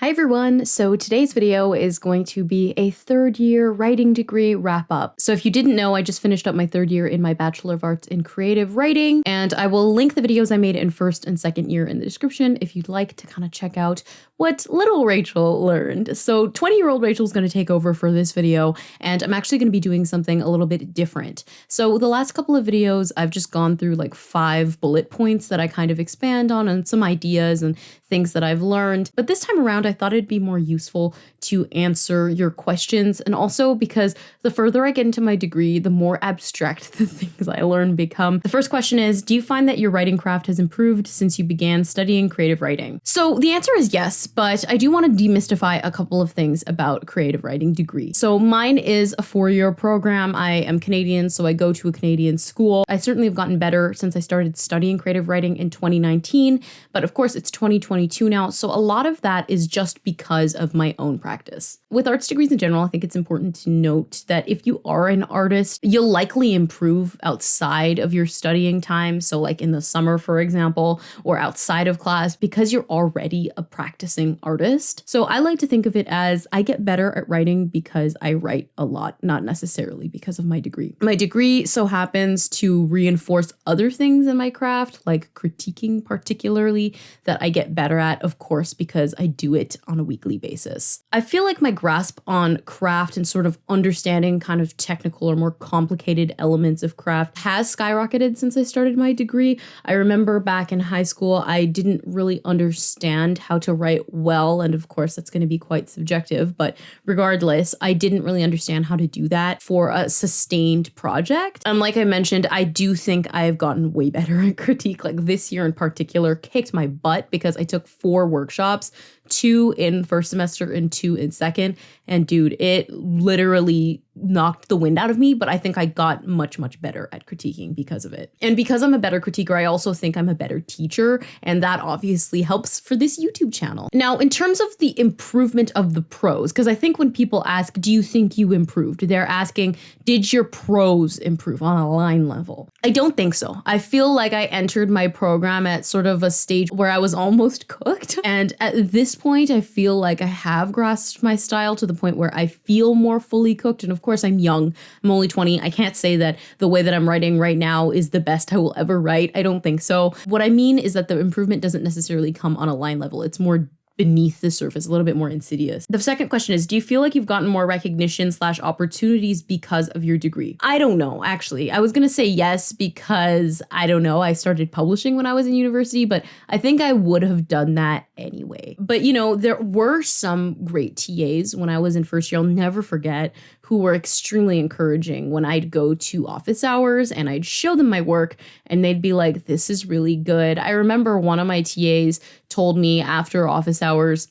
Hi everyone, so today's video is going to be a third year writing degree wrap up. So if you didn't know, I just finished up my third year in my Bachelor of Arts in Creative Writing, and I will link the videos I made in first and second year in the description if you'd like to kind of check out what little Rachel learned. So 20-year-old Rachel's going to take over for this video, and I'm actually going to be doing something a little bit different. So the last couple of videos, I've just gone through like 5 bullet points that I kind of expand on and some ideas and things that I've learned. But this time around, I thought it'd be more useful to answer your questions. And also because the further I get into my degree, the more abstract the things I learn become. The first question is, do you find that your writing craft has improved since you began studying creative writing? So the answer is yes, but I do want to demystify a couple of things about creative writing degree. So mine is a 4-year program. I am Canadian, so I go to a Canadian school. I certainly have gotten better since I started studying creative writing in 2019, but of course it's 2022 now, so a lot of that is just because of my own practice. With arts degrees in general, I think it's important to note that if you are an artist, you'll likely improve outside of your studying time. So like in the summer, for example, or outside of class, because you're already a practicing artist. So I like to think of it as I get better at writing because I write a lot, not necessarily because of my degree. My degree so happens to reinforce other things in my craft, like critiquing particularly, that I get better at, of course, because I do it on a weekly basis. I feel like my grasp on craft and sort of understanding kind of technical or more complicated elements of craft has skyrocketed since I started my degree. I remember back in high school, I didn't really understand how to write well. And of course, that's going to be quite subjective. But regardless, I didn't really understand how to do that for a sustained project. And like I mentioned, I do think I've gotten way better at critique. Like this year in particular kicked my butt because I took 4 workshops, 2 in first semester and 2 in second. And dude, it literally knocked the wind out of me, but I think I got much, much better at critiquing because of it. And because I'm a better critiquer, I also think I'm a better teacher, and that obviously helps for this YouTube channel. Now, in terms of the improvement of the prose, because I think when people ask, do you think you improved? They're asking, did your prose improve on a line level? I don't think so. I feel like I entered my program at sort of a stage where I was almost cooked. And at this point, I feel like I have grasped my style to the point where I feel more fully cooked. And of course, I'm young. I'm only 20. I can't say that the way that I'm writing right now is the best I will ever write. I don't think so. What I mean is that the improvement doesn't necessarily come on a line level. It's more beneath the surface, a little bit more insidious. The second question is, do you feel like you've gotten more recognition/opportunities because of your degree? I don't know, actually. I was going to say yes because, I don't know, I started publishing when I was in university, but I think I would have done that anyway. But, you know, there were some great TAs when I was in first year, I'll never forget, who were extremely encouraging when I'd go to office hours and I'd show them my work and they'd be like, this is really good. I remember one of my TAs told me after office hours,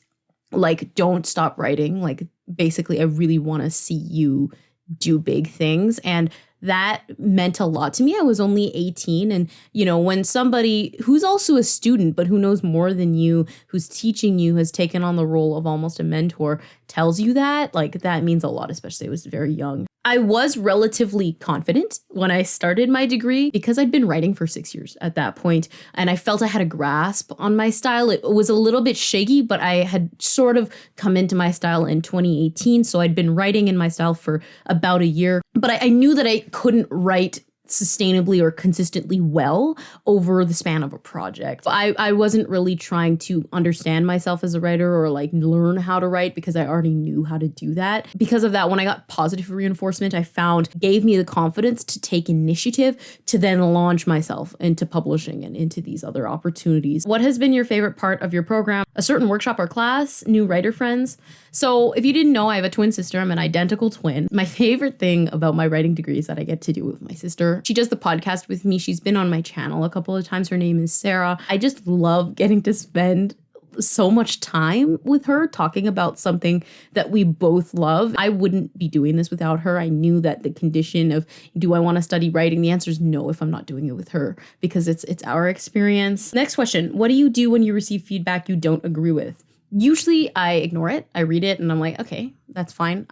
like, don't stop writing. Like, basically, I really want to see you do big things. And that meant a lot to me. I was only 18. And, you know, when somebody who's also a student, but who knows more than you, who's teaching you, has taken on the role of almost a mentor, tells you that, like, that means a lot, especially I was very young. I was relatively confident when I started my degree because I'd been writing for 6 years at that point, and I felt I had a grasp on my style. It was a little bit shaky, but I had sort of come into my style in 2018, so I'd been writing in my style for about a year, but I knew that I couldn't write sustainably or consistently well over the span of a project. I wasn't really trying to understand myself as a writer or like learn how to write because I already knew how to do that. Because of that, when I got positive reinforcement, I found gave me the confidence to take initiative to then launch myself into publishing and into these other opportunities. What has been your favorite part of your program? A certain workshop or class? New writer friends? So if you didn't know, I have a twin sister. I'm an identical twin. My favorite thing about my writing degree is that I get to do it with my sister. She does the podcast with me. She's been on my channel a couple of times. Her name is Sarah. I just love getting to spend so much time with her talking about something that we both love. I wouldn't be doing this without her. I knew that the condition of, do I want to study writing? The answer is no if I'm not doing it with her because it's our experience. Next question. What do you do when you receive feedback you don't agree with? Usually I ignore it. I read it and I'm like, okay, that's fine.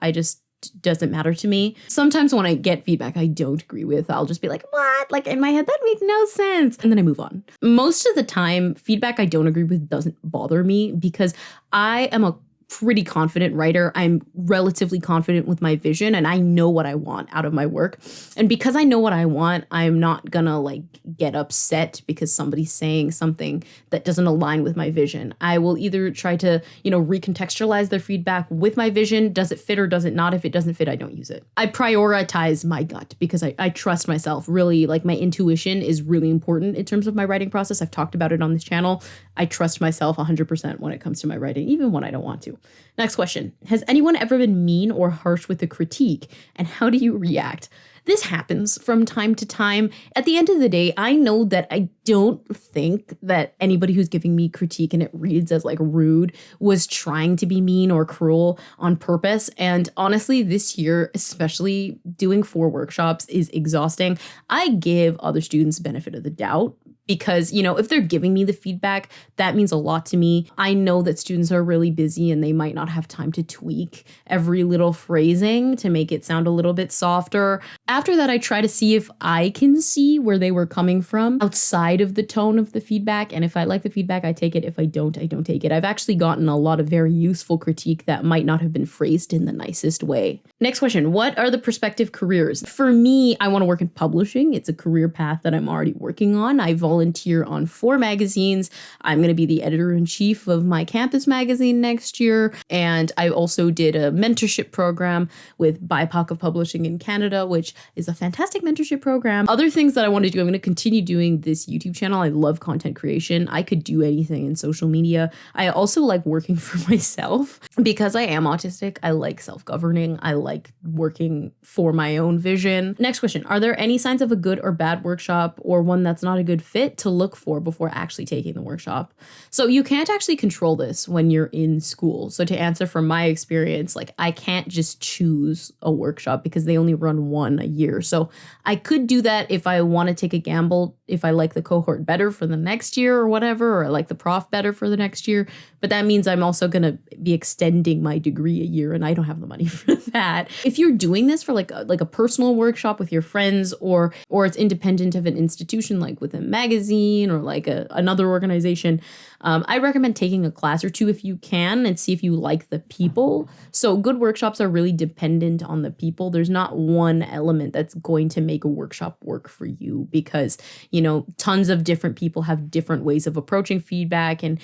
Doesn't matter to me. Sometimes when I get feedback I don't agree with, I'll just be like, what? Like in my head, that makes no sense. And then I move on. Most of the time, feedback I don't agree with doesn't bother me because I am a pretty confident writer. I'm relatively confident with my vision and I know what I want out of my work. And because I know what I want, I'm not gonna like get upset because somebody's saying something that doesn't align with my vision. I will either try to, recontextualize their feedback with my vision. Does it fit or does it not? If it doesn't fit, I don't use it. I prioritize my gut because I trust myself. Really, like my intuition is really important in terms of my writing process. I've talked about it on this channel. I trust myself 100% when it comes to my writing, even when I don't want to. Next question. Has anyone ever been mean or harsh with a critique? And how do you react? This happens from time to time. At the end of the day, I know that I don't think that anybody who's giving me critique and it reads as like rude was trying to be mean or cruel on purpose. And honestly, this year, especially doing 4 workshops is exhausting. I give other students benefit of the doubt because, if they're giving me the feedback, that means a lot to me. I know that students are really busy and they might not have time to tweak every little phrasing to make it sound a little bit softer. After that, I try to see if I can see where they were coming from outside of the tone of the feedback. And if I like the feedback, I take it. If I don't take it. I've actually gotten a lot of very useful critique that might not have been phrased in the nicest way. Next question. What are the prospective careers? For me, I want to work in publishing. It's a career path that I'm already working on. I volunteer on 4 magazines. I'm going to be the editor-in-chief of my campus magazine next year. And I also did a mentorship program with BIPOC of Publishing in Canada, which is a fantastic mentorship program. Other things that I want to do, I'm going to continue doing this YouTube channel. I love content creation. I could do anything in social media. I also like working for myself because I am autistic. I like self-governing. I like working for my own vision. Next question. Are there any signs of a good or bad workshop or one that's not a good fit to look for before actually taking the workshop? So you can't actually control this when you're in school. So to answer from my experience, like I can't just choose a workshop because they only run 1 a year. So I could do that if I want to take a gamble, if I like the cohort better for the next year or whatever, or I like the prof better for the next year. But that means I'm also going to be extending my degree a year and I don't have the money for that. If you're doing this for like a personal workshop with your friends or it's independent of an institution like with a magazine or like another organization, I recommend taking a class or 2 if you can and see if you like the people. So good workshops are really dependent on the people. There's not one element that's going to make a workshop work for you because, tons of different people have different ways of approaching feedback and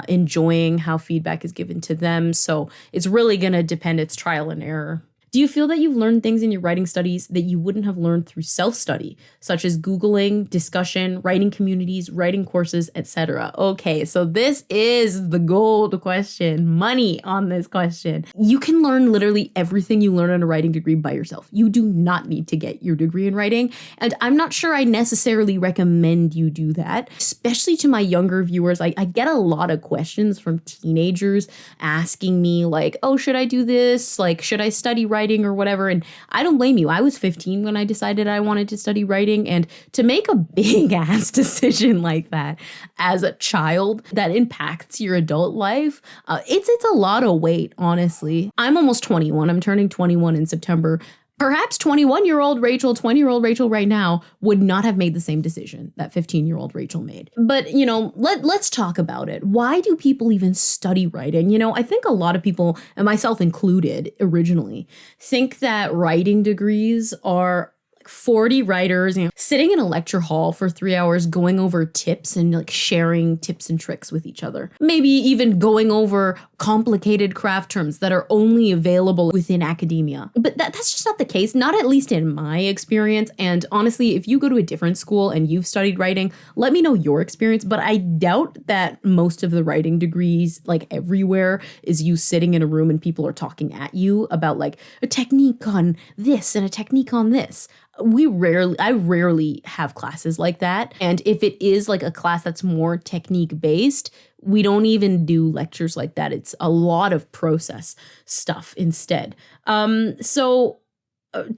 enjoying how feedback is given to them. So it's really going to depend. It's trial and error. Do you feel that you've learned things in your writing studies that you wouldn't have learned through self-study, such as Googling, discussion, writing communities, writing courses, etc.? Okay, so this is the gold question, money on this question. You can learn literally everything you learn on a writing degree by yourself. You do not need to get your degree in writing, and I'm not sure I necessarily recommend you do that, especially to my younger viewers. I get a lot of questions from teenagers asking me like, oh, should I do this? Like, should I study writing or whatever? And I don't blame you. I was 15 when I decided I wanted to study writing, and to make a big ass decision like that as a child that impacts your adult life, it's a lot of weight, honestly. I'm almost 21. I'm turning 21 in September. Perhaps 21-year-old Rachel, 20-year-old Rachel right now would not have made the same decision that 15-year-old Rachel made. But, let's talk about it. Why do people even study writing? I think a lot of people, and myself included originally, think that writing degrees are 40 writers, sitting in a lecture hall for 3 hours going over tips and like sharing tips and tricks with each other. Maybe even going over complicated craft terms that are only available within academia. But that's just not the case, not at least in my experience. And honestly, if you go to a different school and you've studied writing, let me know your experience. But I doubt that most of the writing degrees, like everywhere, is you sitting in a room and people are talking at you about like a technique on this and a technique on this. I rarely have classes like that. And if it is like a class that's more technique based, we don't even do lectures like that. It's a lot of process stuff instead. So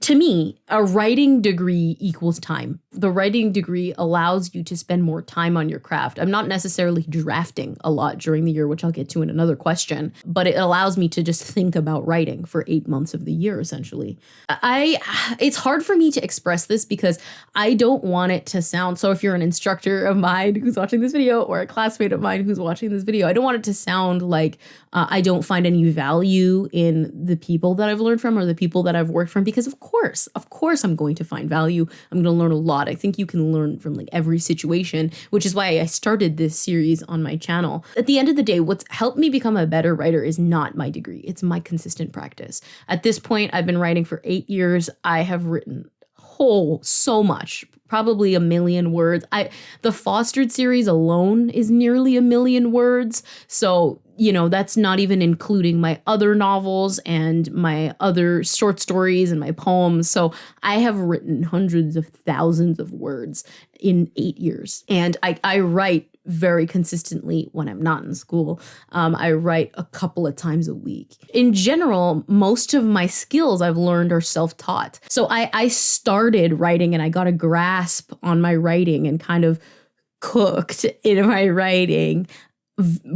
to me, a writing degree equals time. The writing degree allows you to spend more time on your craft. I'm not necessarily drafting a lot during the year, which I'll get to in another question, but it allows me to just think about writing for 8 months of the year, essentially. It's hard for me to express this because I don't want it to sound, so if you're an instructor of mine who's watching this video or a classmate of mine who's watching this video, I don't want it to sound like I don't find any value in the people that I've learned from or the people that I've worked from, because of course I'm going to find value. I'm going to learn a lot. I think you can learn from like every situation, which is why I started this series on my channel. At the end of the day, what's helped me become a better writer is not my degree. It's my consistent practice. At this point, I've been writing for 8 years. I have written so much, probably 1 million words. The Fostered series alone is nearly 1 million words. So, that's not even including my other novels and my other short stories and my poems. So I have written hundreds of thousands of words in 8 years. And I write very consistently when I'm not in school. I write a couple of times a week. In general, most of my skills I've learned are self-taught. So I started writing and I got a grasp on my writing and kind of cooked in my writing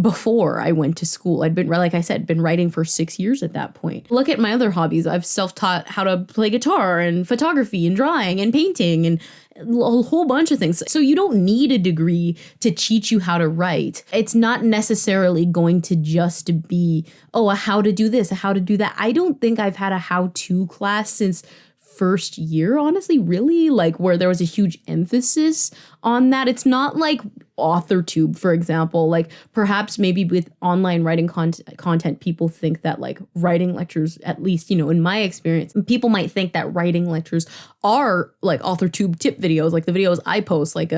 before I went to school. I'd been, like I said, been writing for 6 years at that point. Look at my other hobbies. I've self-taught how to play guitar and photography and drawing and painting and a whole bunch of things. So you don't need a degree to teach you how to write. It's not necessarily going to just be, a how to do this, a how to do that. I don't think I've had a how-to class since first year, honestly, really, like where there was a huge emphasis on that. It's not like authortube, for example, like perhaps maybe with online writing content, people think that like writing lectures, at least, in my experience, people might think that writing lectures are like authortube tip videos, like the videos I post, like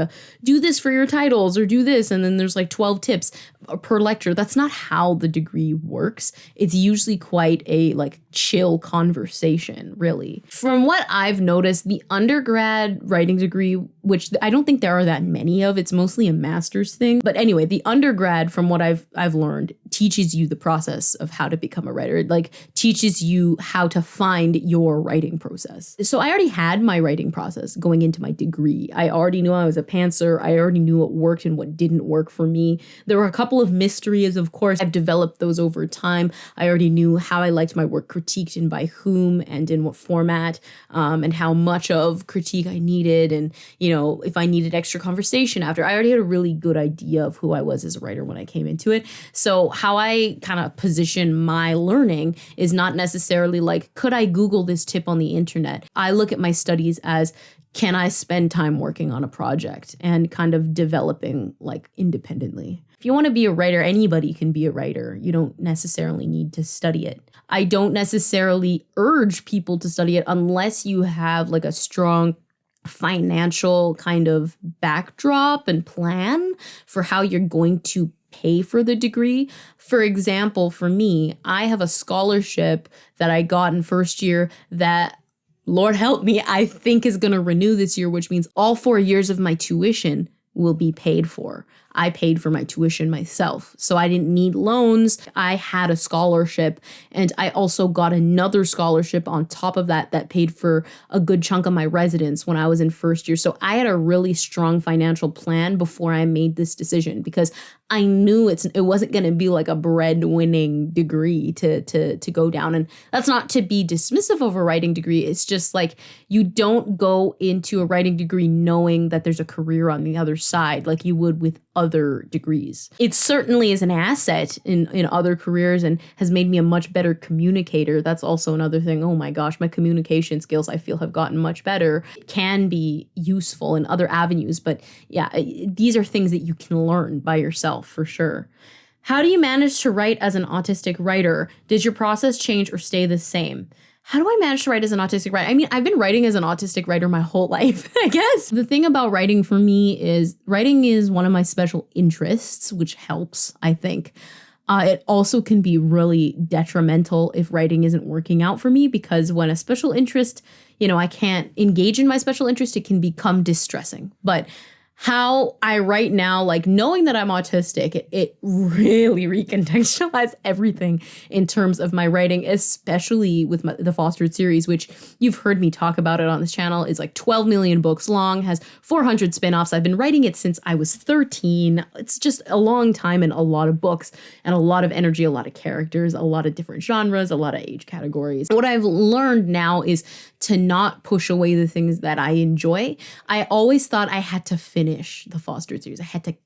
do this for your titles or do this. And then there's like 12 tips per lecture. That's not how the degree works. It's usually quite a like chill conversation, really. From what I've noticed, the undergrad writing degree, which I don't think there are that many of, it's mostly a master's thing. But anyway, the undergrad, from what I've learned, teaches you the process of how to become a writer. It like teaches you how to find your writing process. So I already had my writing process going into my degree. I already knew I was a pantser. I already knew what worked and what didn't work for me. There were a couple of mysteries, of course. I've developed those over time. I already knew how I liked my work critiqued and by whom and in what format, and how much of critique I needed, and if I needed extra conversation after. I already had a really good idea of who I was as a writer when I came into it. So how I kind of position my learning is not necessarily like, could I Google this tip on the internet? I look at my studies as, can I spend time working on a project and kind of developing like independently? If you want to be a writer, anybody can be a writer. You don't necessarily need to study it. I don't necessarily urge people to study it unless you have like a strong financial kind of backdrop and plan for how you're going to pay for the degree. For example, for me, I have a scholarship that I got in first year that, Lord help me, I think is going to renew this year, which means all 4 years of my tuition will be paid for. I paid for my tuition myself, so I didn't need loans. I had a scholarship, and I also got another scholarship on top of that paid for a good chunk of my residence when I was in first year. So I had a really strong financial plan before I made this decision, because I knew it wasn't going to be like a bread-winning degree to go down. And that's not to be dismissive of a writing degree. It's just like you don't go into a writing degree knowing that there's a career on the other side like you would with other degrees. It certainly is an asset in other careers and has made me a much better communicator. That's also another thing. Oh my gosh, my communication skills I feel have gotten much better. It can be useful in other avenues, but yeah, these are things that you can learn by yourself for sure. How do you manage to write as an autistic writer? Did your process change or stay the same? How do I manage to write as an autistic writer? I mean, I've been writing as an autistic writer my whole life, I guess. The thing about writing for me is writing is one of my special interests, which helps, I think. It also can be really detrimental if writing isn't working out for me, because when a special interest, I can't engage in my special interest, it can become distressing. But how I write now, like knowing that I'm autistic, it really recontextualized everything in terms of my writing, especially with the Fostered series, which you've heard me talk about it on this channel, is like 12 million books long, has 400 spin-offs. I've been writing it since I was 13. It's just a long time and a lot of books and a lot of energy, a lot of characters, a lot of different genres, a lot of age categories. What I've learned now is to not push away the things that I enjoy. I always thought I had to finish the Fostered series. I had to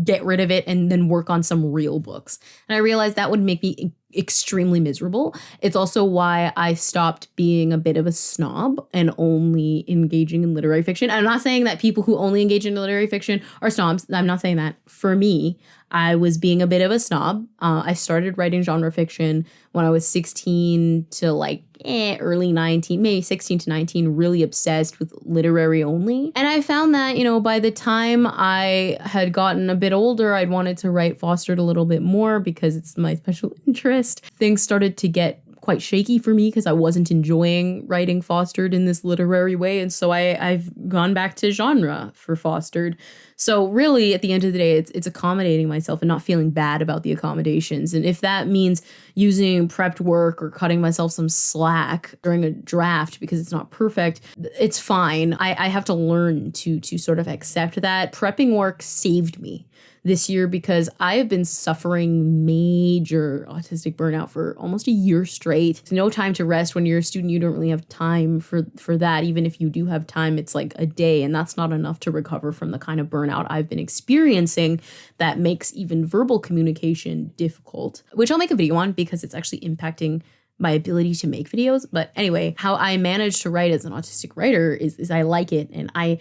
get rid of it and then work on some real books. And I realized that would make me extremely miserable. It's also why I stopped being a bit of a snob and only engaging in literary fiction. I'm not saying that people who only engage in literary fiction are snobs. I'm not saying that. For me, I was being a bit of a snob. I started writing genre fiction when I was 16 to like early 19, maybe 16 to 19, really obsessed with literary only. And I found that, you know, by the time I had gotten a bit older, I'd wanted to write Fostered a little bit more because it's my special interest. Things started to get quite shaky for me because I wasn't enjoying writing Fostered in this literary way. And so I've gone back to genre for Fostered. So really, at the end of the day, it's accommodating myself and not feeling bad about the accommodations. And if that means using prepped work or cutting myself some slack during a draft because it's not perfect, it's fine. I have to learn to sort of accept that. Prepping work saved me this year because I have been suffering major autistic burnout for almost a year straight. It's no time to rest. When you're a student, you don't really have time for that. Even if you do have time, it's like a day, and that's not enough to recover from the kind of burnout I've been experiencing that makes even verbal communication difficult, which I'll make a video on because it's actually impacting my ability to make videos. But anyway, how I manage to write as an autistic writer is I like it, and I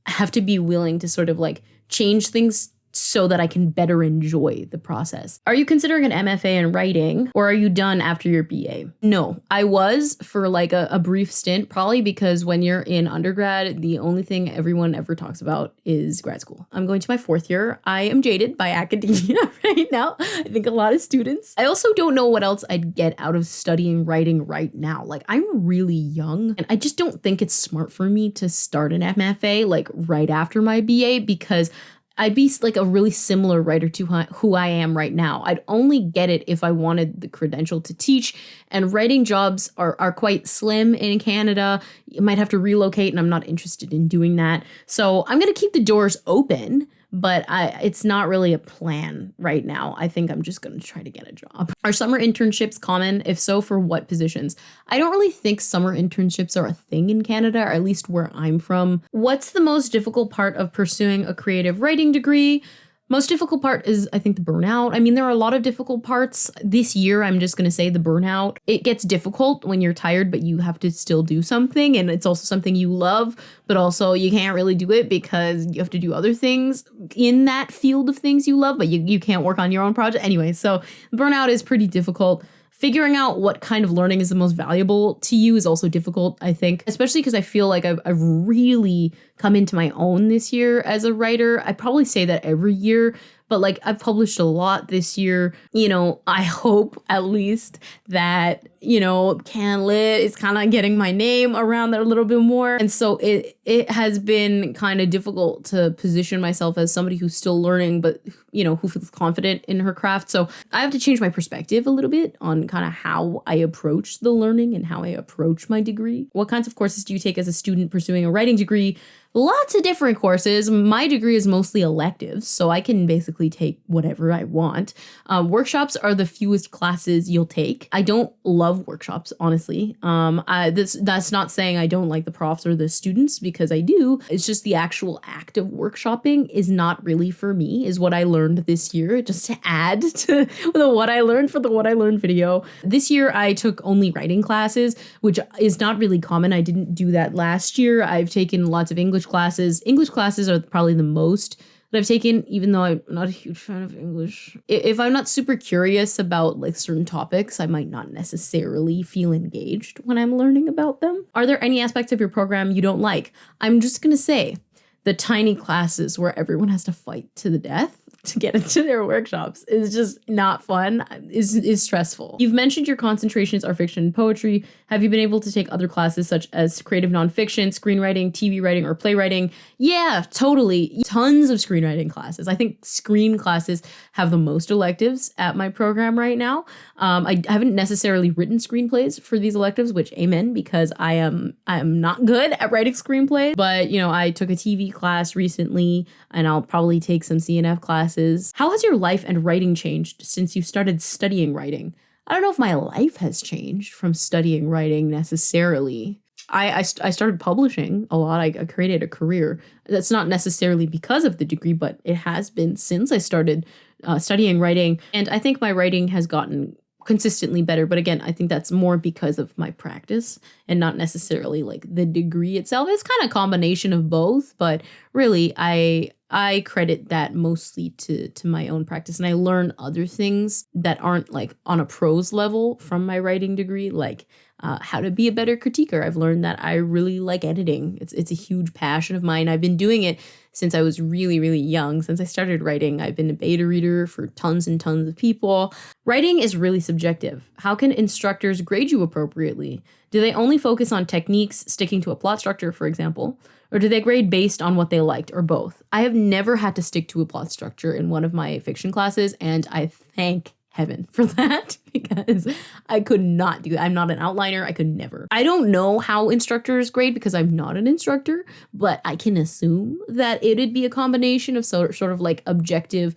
have to be willing to sort of like change things so that I can better enjoy the process. Are you considering an MFA in writing, or are you done after your BA? No, I was for like a brief stint, probably because when you're in undergrad, the only thing everyone ever talks about is grad school. I'm going to my 4th year. I am jaded by academia right now. I think a lot of students. I also don't know what else I'd get out of studying writing right now. Like, I'm really young, and I just don't think it's smart for me to start an MFA like right after my BA, because I'd be like a really similar writer to who I am right now. I'd only get it if I wanted the credential to teach, and writing jobs are quite slim in Canada. You might have to relocate, and I'm not interested in doing that. So I'm going to keep the doors open, but it's not really a plan right now. I think I'm just going to try to get a job. Are summer internships common? If so, for what positions? I don't really think summer internships are a thing in Canada, or at least where I'm from. What's the most difficult part of pursuing a creative writing degree? Most difficult part is, I think, the burnout. I mean, there are a lot of difficult parts. This year, I'm just going to say the burnout. It gets difficult when you're tired, but you have to still do something. And it's also something you love, but also you can't really do it because you have to do other things in that field of things you love, but you can't work on your own project. Anyway, so burnout is pretty difficult. Figuring out what kind of learning is the most valuable to you is also difficult, I think, especially because I feel like I've really come into my own this year as a writer. I probably say that every year, but like I've published a lot this year. You know, I hope at least that, you know, CanLit is kind of getting my name around there a little bit more. And so it has been kind of difficult to position myself as somebody who's still learning, but, you know, who feels confident in her craft. So I have to change my perspective a little bit on kind of how I approach the learning and how I approach my degree. What kinds of courses do you take as a student pursuing a writing degree? Lots of different courses. My degree is mostly electives, so I can basically take whatever I want. Workshops are the fewest classes you'll take. I don't love workshops, honestly. That's not saying I don't like the profs or the students, because I do. It's just the actual act of workshopping is not really for me, is what I learned this year, just to add to the what I learned for the What I Learned video. This year, I took only writing classes, which is not really common. I didn't do that last year. I've taken lots of English classes. English classes are probably the most that I've taken, even though I'm not a huge fan of English. If I'm not super curious about like certain topics, I might not necessarily feel engaged when I'm learning about them. Are there any aspects of your program you don't like? I'm just going to say the tiny classes where everyone has to fight to the death. to get into their workshops is just not fun, is stressful. You've mentioned your concentrations are fiction and poetry. Have you been able to take other classes such as creative nonfiction, screenwriting, TV writing, or playwriting? Yeah, totally. Tons of screenwriting classes. I think screen classes have the most electives at my program right now. I haven't necessarily written screenplays for these electives, which amen, because I am not good at writing screenplays. But, you know, I took a TV class recently, and I'll probably take some CNF classes. How has your life and writing changed since you started studying writing? I don't know if my life has changed from studying writing necessarily. I started publishing a lot. I created a career. That's not necessarily because of the degree, but it has been since I started studying writing. And I think my writing has gotten consistently better. But again, I think that's more because of my practice and not necessarily like the degree itself. It's kind of a combination of both, but really I credit that mostly to my own practice. And I learn other things that aren't like on a prose level from my writing degree, like how to be a better critiquer. I've learned that I really like editing. It's a huge passion of mine. I've been doing it since I was really, really young. Since I started writing, I've been a beta reader for tons and tons of people. Writing is really subjective. How can instructors grade you appropriately? Do they only focus on techniques, sticking to a plot structure, for example? Or do they grade based on what they liked, or both? I have never had to stick to a plot structure in one of my fiction classes, and I thank heaven for that, because I could not do that. I'm not an outliner. I could never. I don't know how instructors grade because I'm not an instructor, but I can assume that it'd be a combination of sort of like objective.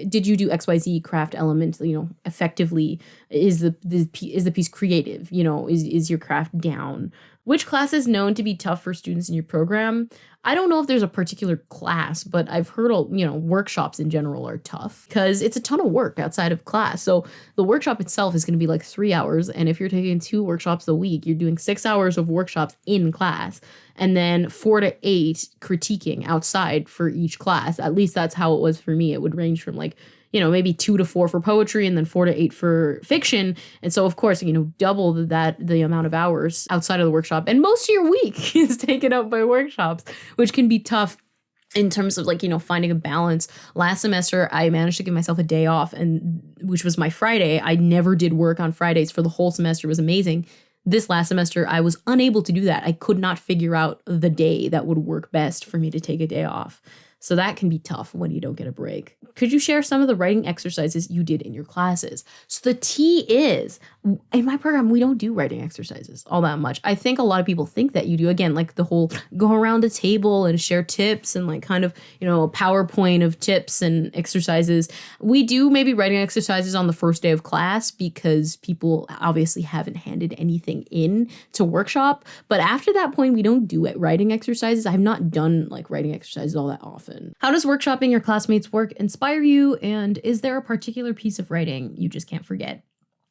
Did you do XYZ craft element, you know, effectively? Is the piece creative? You know, is your craft down? Which class is known to be tough for students in your program? I don't know if there's a particular class, but I've heard, you know, workshops in general are tough because it's a ton of work outside of class. So the workshop itself is going to be like 3 hours. And if you're taking 2 workshops a week, you're doing 6 hours of workshops in class and then 4 to 8 critiquing outside for each class. At least that's how it was for me. It would range from like, you know, maybe 2 to 4 for poetry and then 4 to 8 for fiction. And so, of course, you know, double the amount of hours outside of the workshop. And most of your week is taken up by workshops, which can be tough in terms of like, you know, finding a balance. Last semester, I managed to give myself a day off, and which was my Friday. I never did work on Fridays for the whole semester. It was amazing. This last semester, I was unable to do that. I could not figure out the day that would work best for me to take a day off. So that can be tough when you don't get a break. Could you share some of the writing exercises you did in your classes? So the T is, in my program, we don't do writing exercises all that much. I think a lot of people think that you do. Again, like the whole go around the table and share tips and like kind of, you know, a PowerPoint of tips and exercises. We do maybe writing exercises on the first day of class because people obviously haven't handed anything in to workshop. But after that point, we don't do writing exercises. I've not done like writing exercises all that often. How does workshopping your classmates' work inspire you? And is there a particular piece of writing you just can't forget?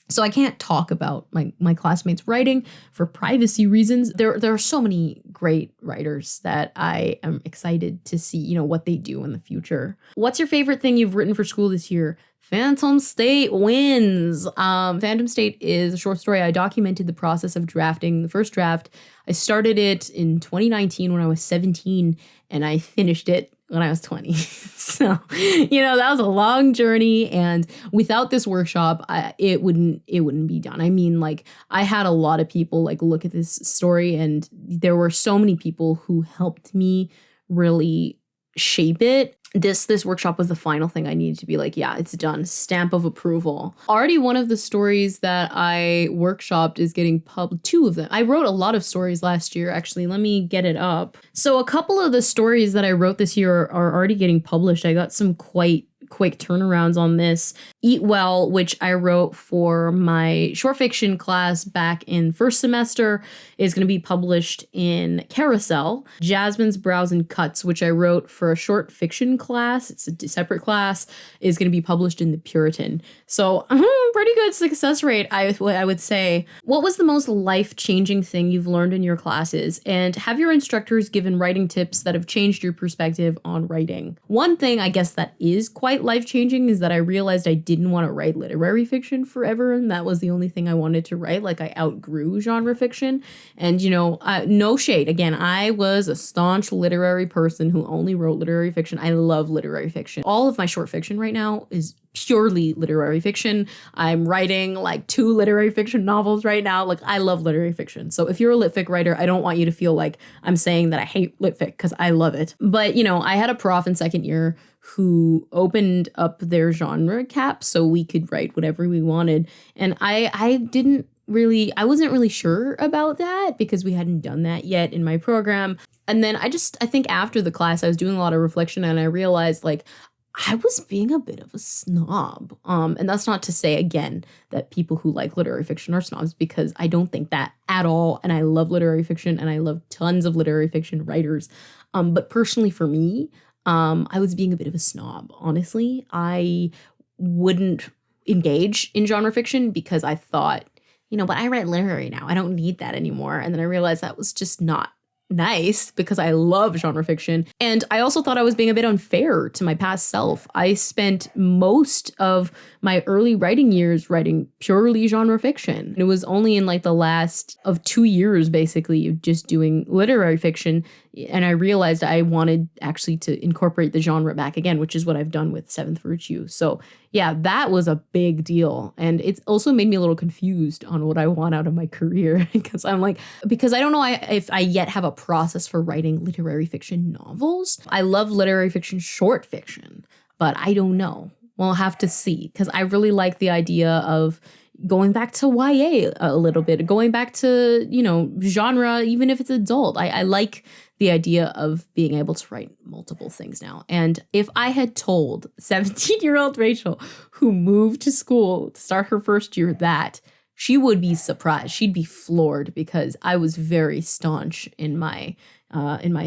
So I can't talk about my classmates' writing for privacy reasons. There are so many great writers that I am excited to see, you know, what they do in the future. What's your favorite thing you've written for school this year? Phantom State wins. Phantom State is a short story. I documented the process of drafting the first draft. I started it in 2019 when I was 17, and I finished it when I was 20. So, you know, that was a long journey. And without this workshop, it wouldn't be done. I mean, like, I had a lot of people like look at this story, and there were so many people who helped me really shape it. This workshop was the final thing I needed to be like, yeah, it's done. Stamp of approval. Already one of the stories that I workshopped is getting published. 2 of them. I wrote a lot of stories last year, actually. Let me get it up. So a couple of the stories that I wrote this year are already getting published. I got some quite quick turnarounds on this. Eat Well, which I wrote for my short fiction class back in first semester, is going to be published in Carousel. Jasmine's Brows and Cuts, which I wrote for a short fiction class, it's a separate class, is going to be published in the Puritan. So pretty good success rate, I would say. What was the most life-changing thing you've learned in your classes? And have your instructors given writing tips that have changed your perspective on writing? One thing I guess that is quite life-changing is that I realized I didn't want to write literary fiction forever, and that was the only thing I wanted to write. Like, I outgrew genre fiction. And, no shade. Again, I was a staunch literary person who only wrote literary fiction. I love literary fiction. All of my short fiction right now is purely literary fiction. I'm writing like 2 literary fiction novels right now. Like, I love literary fiction. So if you're a lit fic writer, I don't want you to feel like I'm saying that I hate lit fic, because I love it. But, I had a prof in second year who opened up their genre cap so we could write whatever we wanted. And I wasn't really sure about that because we hadn't done that yet in my program. And then I think after the class, I was doing a lot of reflection, and I realized, like, I was being a bit of a snob. And that's not to say, again, that people who like literary fiction are snobs, because I don't think that at all. And I love literary fiction, and I love tons of literary fiction writers. But personally for me, I was being a bit of a snob. Honestly, I wouldn't engage in genre fiction because I thought, but I write literary now. I don't need that anymore. And then I realized that was just not nice, because I love genre fiction. And I also thought I was being a bit unfair to my past self. I spent most of my early writing years writing purely genre fiction. It was only in like the last of 2 years, basically, just doing literary fiction. And I realized I wanted actually to incorporate the genre back again, which is what I've done with Seventh Virtue. So yeah, that was a big deal. And it's also made me a little confused on what I want out of my career, because I don't know if I yet have a process for writing literary fiction novels. I love literary fiction, short fiction, but I don't know. We'll have to see, because I really like the idea of going back to YA a little bit, going back to, genre, even if it's adult. I like the idea of being able to write multiple things now. And if I had told 17-year-old Rachel, who moved to school to start her first year, that, she would be surprised. She'd be floored, because I was very staunch in my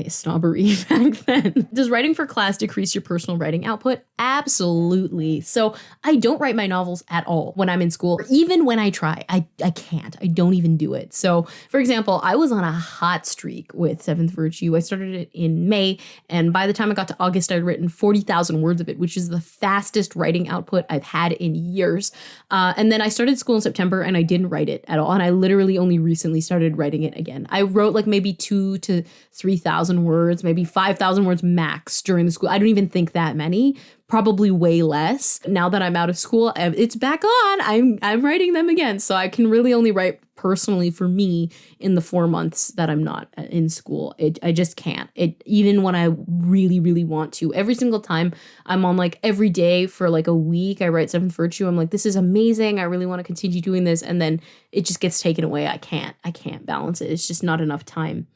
snobbery back then. Does writing for class decrease your personal writing output? Absolutely. So I don't write my novels at all when I'm in school. Even when I try, I can't. I don't even do it. So for example, I was on a hot streak with Seventh Virtue. I started it in May, and by the time I got to August, I'd written 40,000 words of it, which is the fastest writing output I've had in years. And then I started school in September, and I didn't write it at all. And I literally only recently started writing it again. I wrote like maybe 2,000 to 3,000 words, maybe 5,000 words max during the school. I don't even think that many, probably way less. Now that I'm out of school, it's back on. I'm writing them again. So I can really only write personally for me in the 4 months that I'm not in school. I just can't. Even when I really, really want to. Every single time I'm on like every day for like a week, I write Seventh Virtue. I'm like, this is amazing. I really want to continue doing this. And then it just gets taken away. I can't balance it. It's just not enough time.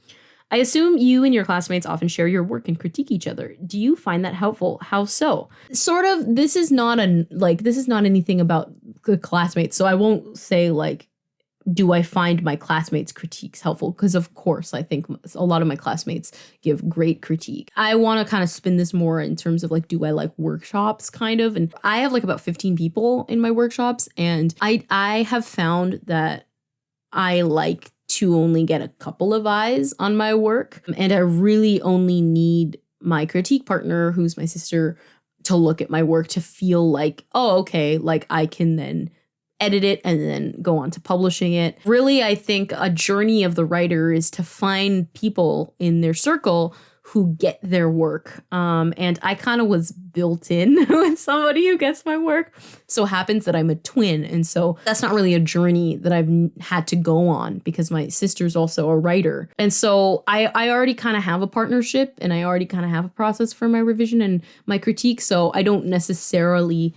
I assume you and your classmates often share your work and critique each other. Do you find that helpful? How so? Sort of. This is not anything about the classmates. So I won't say like, do I find my classmates' critiques helpful? Because of course, I think a lot of my classmates give great critique. I want to kind of spin this more in terms of like, do I like workshops kind of? And I have like about 15 people in my workshops, and I have found that I like to only get a couple of eyes on my work. And I really only need my critique partner, who's my sister, to look at my work to feel like, oh, okay, like I can then edit it and then go on to publishing it. Really, I think a journey of the writer is to find people in their circle who get their work. And I kind of was built in with somebody who gets my work. So it happens that I'm a twin. And so that's not really a journey that I've had to go on, because my sister's also a writer. And so I already kind of have a partnership, and I already kind of have a process for my revision and my critique. So I don't necessarily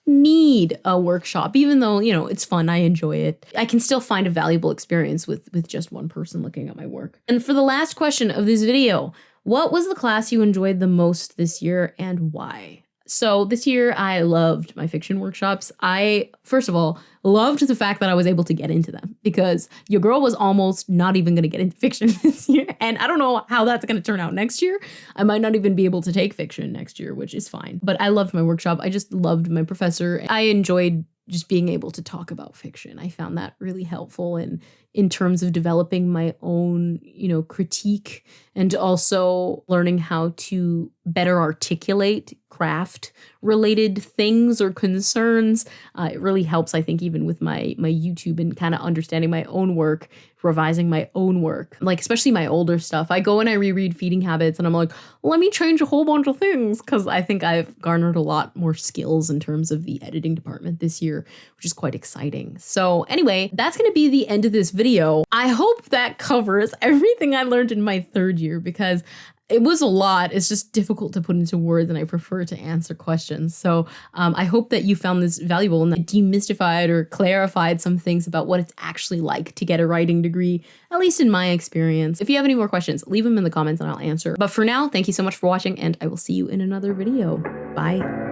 need a workshop, even though, it's fun. I enjoy it. I can still find a valuable experience with just one person looking at my work. And for the last question of this video, what was the class you enjoyed the most this year and why? So this year I loved my fiction workshops. I, first of all, loved the fact that I was able to get into them, because your girl was almost not even going to get into fiction this year. And I don't know how that's going to turn out next year. I might not even be able to take fiction next year, which is fine. But I loved my workshop. I just loved my professor. I enjoyed just being able to talk about fiction. I found that really helpful in terms of developing my own, critique, and also learning how to better articulate craft related things or concerns. It really helps, I think, even with my YouTube and kind of understanding my own work, revising my own work, like especially my older stuff. I go and I reread Feeding Habits and I'm like, let me change a whole bunch of things, because I think I've garnered a lot more skills in terms of the editing department this year, which is quite exciting. So anyway, that's going to be the end of this video. I hope that covers everything I learned in my third year, because it was a lot. It's just difficult to put into words, and I prefer to answer questions. So I hope that you found this valuable and that demystified or clarified some things about what it's actually like to get a writing degree, at least in my experience. If you have any more questions, leave them in the comments and I'll answer. But for now, thank you so much for watching, and I will see you in another video. Bye.